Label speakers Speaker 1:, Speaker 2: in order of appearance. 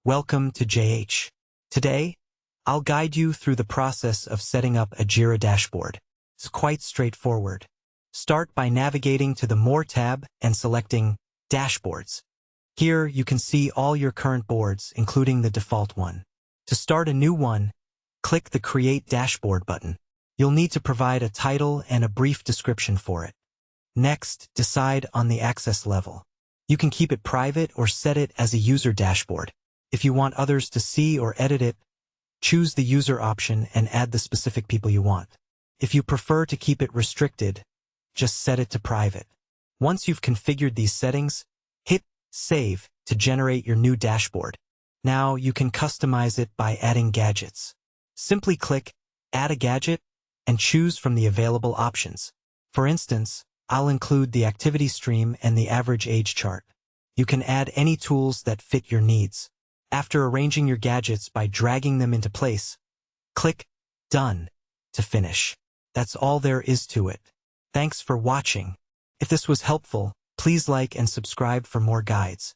Speaker 1: Welcome to JH. Today, I'll guide you through the process of setting up a Jira dashboard. It's quite straightforward. Start by navigating to the More tab and selecting Dashboards. Here, you can see all your current boards, including the default one. To start a new one, click the Create Dashboard button. You'll need to provide a title and a brief description for it. Next, decide on the access level. You can keep it private or set it as a user dashboard. If you want others to see or edit it, choose the user option and add the specific people you want. If you prefer to keep it restricted, just set it to private. Once you've configured these settings, hit Save to generate your new dashboard. Now you can customize it by adding gadgets. Simply click Add a Gadget and choose from the available options. For instance, I'll include the activity stream and the average age chart. You can add any tools that fit your needs. After arranging your gadgets by dragging them into place, click Done to finish. That's all there is to it. Thanks for watching. If this was helpful, please like and subscribe for more guides.